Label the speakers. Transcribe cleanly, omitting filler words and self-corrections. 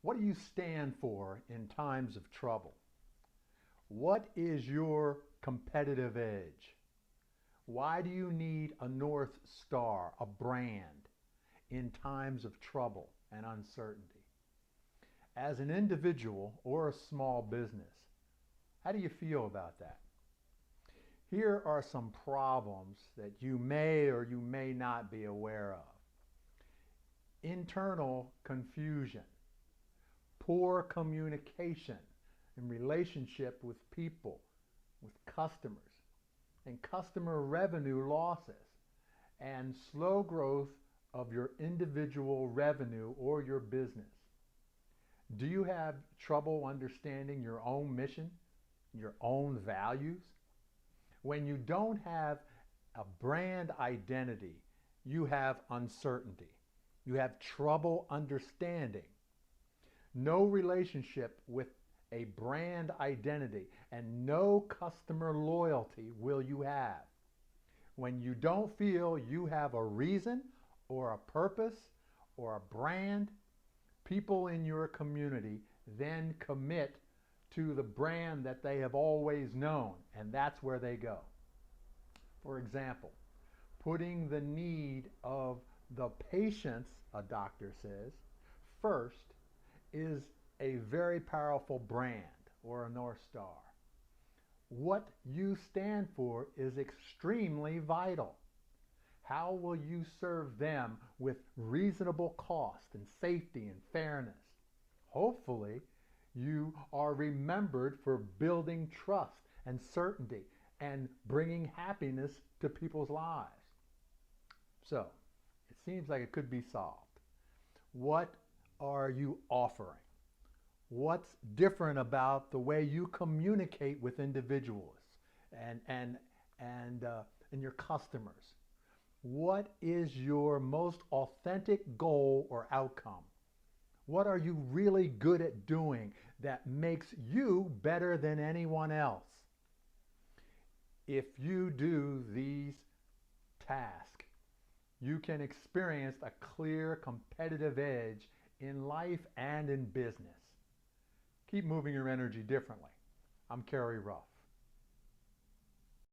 Speaker 1: What do you stand for in times of trouble? What is your competitive edge? Why do you need a North Star, a brand, in times of trouble and uncertainty? As an individual or a small business, how do you feel about that? Here are some problems that you may or you may not be aware of. Internal confusion, poor communication in relationship with people, with customers, and customer revenue losses, and slow growth of your individual revenue or your business. Do you have trouble understanding your own mission, your own values? When you don't have a brand identity, you have uncertainty. You have trouble understanding. No relationship with a brand identity and no customer loyalty will you have. When you don't feel you have a reason or a purpose or a brand, people in your community then commit to the brand that they have always known, and that's where they go. For example, putting the need of the patients, a doctor says, first is a very powerful brand or a North Star. What you stand for is extremely vital. How will you serve them with reasonable cost and safety and fairness? Hopefully, you are remembered for building trust and certainty and bringing happiness to people's lives. So, it seems like it could be solved. What are you offering? What's different about the way you communicate with individuals and your customers? What is your most authentic goal or outcome? What are you really good at doing that makes you better than anyone else? If you do these tasks, you can experience a clear competitive edge in life and in business. Keep moving your energy differently. I'm Kerry Ruff.